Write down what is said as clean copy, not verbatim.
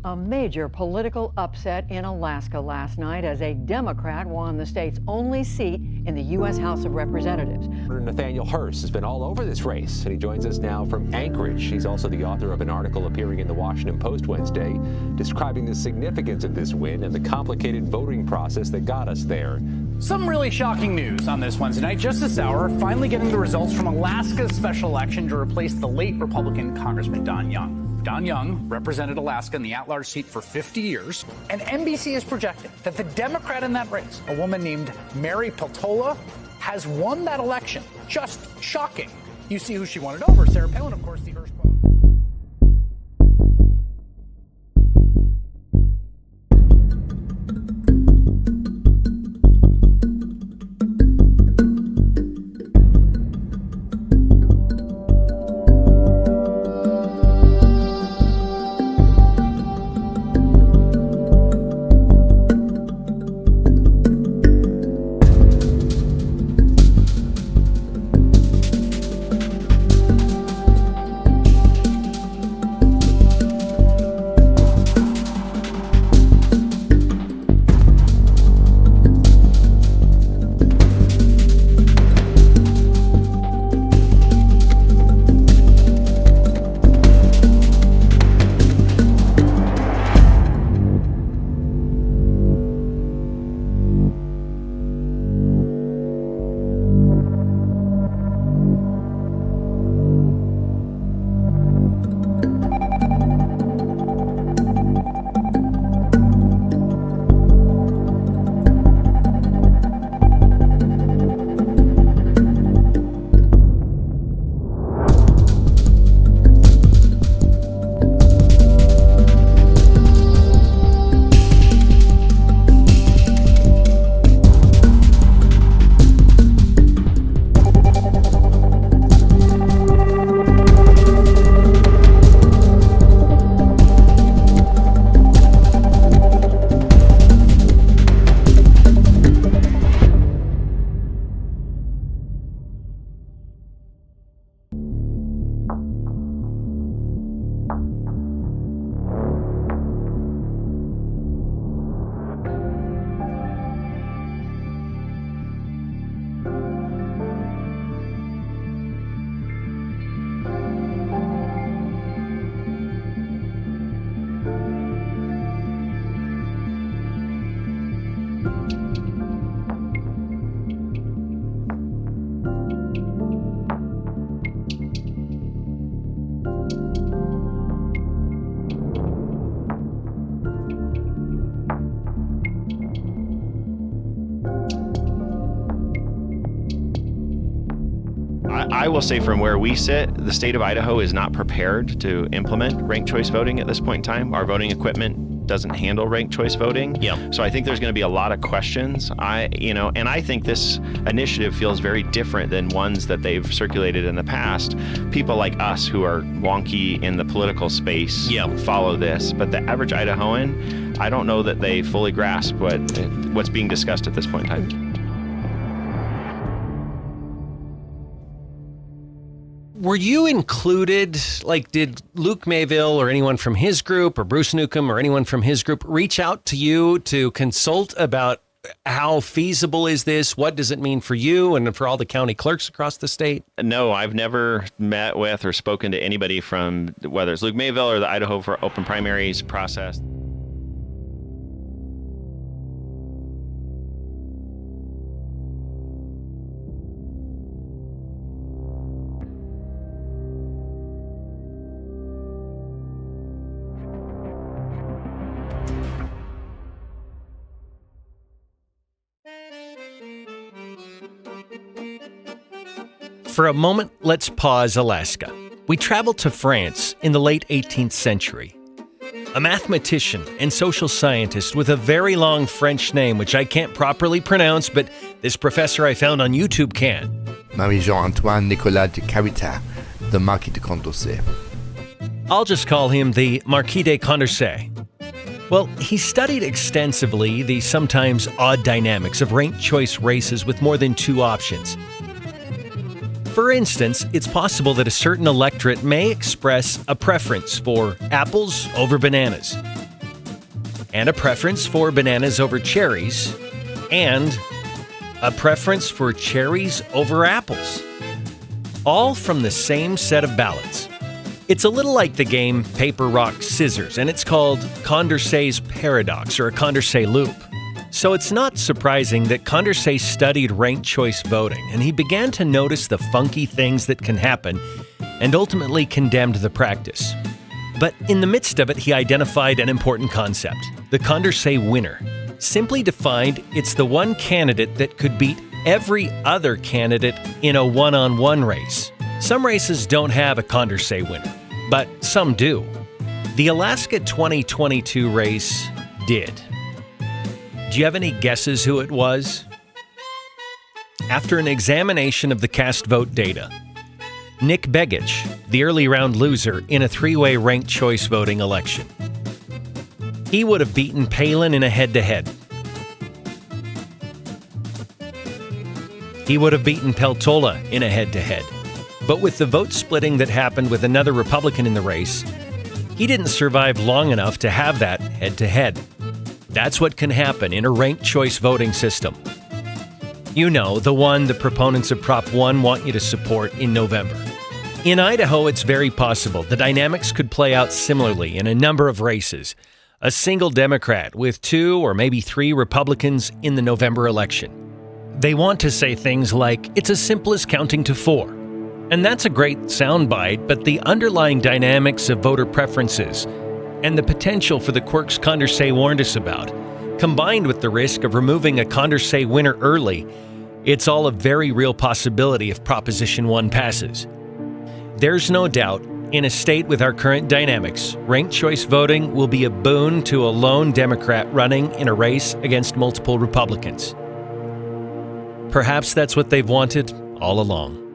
A major political upset in Alaska last night as a Democrat won the state's only seat in the U.S. House of Representatives. Nathaniel Hurst has been all over this race, and he joins us now from Anchorage. He's also the author of an article appearing in the Washington Post Wednesday describing the significance of this win and the complicated voting process that got us there. Some really shocking news on this Wednesday night. Just this hour, finally getting the results from Alaska's special election to replace the late Republican Congressman Don Young. Don Young represented Alaska in the at-large seat for 50 years, and NBC is projecting that the Democrat in that race, a woman named Mary Peltola, has won that election. Just shocking. You see who she won it over. Sarah Palin, of course, the Hearst. I will say from where we sit, the state of Idaho is not prepared to implement ranked choice voting at this point in time. Our voting equipment doesn't handle ranked choice voting. Yeah. So I think there's going to be a lot of questions. And I think this initiative feels very different than ones that they've circulated in the past. People like us who are wonky in the political space follow this, but the average Idahoan, I don't know that they fully grasp what's being discussed at this point in time. Were you included, like did Luke Mayville or anyone from his group or Bruce Newcomb or anyone from his group reach out to you to consult about how feasible is this? What does it mean for you and for all the county clerks across the state? No, I've never met with or spoken to anybody from whether it's Luke Mayville or the Idaho for Open Primaries process. For a moment, let's pause Alaska. We travel to France in the late 18th century. A mathematician and social scientist with a very long French name, which I can't properly pronounce, but this professor I found on YouTube can. Marie-Jean-Antoine Nicolas de Caritat, the Marquis de Condorcet. I'll just call him the Marquis de Condorcet. Well, he studied extensively the sometimes odd dynamics of ranked choice races with more than two options. For instance, it's possible that a certain electorate may express a preference for apples over bananas, and a preference for bananas over cherries, and a preference for cherries over apples. All from the same set of ballots. It's a little like the game Paper, Rock, Scissors, and it's called Condorcet's Paradox, or a Condorcet loop. So it's not surprising that Condorcet studied ranked choice voting, and he began to notice the funky things that can happen, and ultimately condemned the practice. But in the midst of it, he identified an important concept, the Condorcet winner. Simply defined, it's the one candidate that could beat every other candidate in a one-on-one race. Some races don't have a Condorcet winner, but some do. The Alaska 2022 race did. Do you have any guesses who it was? After an examination of the cast vote data, Nick Begich, the early round loser in a three-way ranked choice voting election. He would have beaten Palin in a head-to-head. He would have beaten Peltola in a head-to-head. But with the vote splitting that happened with another Republican in the race, he didn't survive long enough to have that head-to-head. That's what can happen in a ranked choice voting system. You know, the one the proponents of Prop 1 want you to support in November. In Idaho, it's very possible the dynamics could play out similarly in a number of races. A single Democrat with 2 or maybe 3 Republicans in the November election. They want to say things like, it's as simple as counting to 4. And that's a great soundbite, but the underlying dynamics of voter preferences and the potential for the quirks Condorcet warned us about, combined with the risk of removing a Condorcet winner early, it's all a very real possibility if Proposition 1 passes. There's no doubt, in a state with our current dynamics, ranked choice voting will be a boon to a lone Democrat running in a race against multiple Republicans. Perhaps that's what they've wanted all along.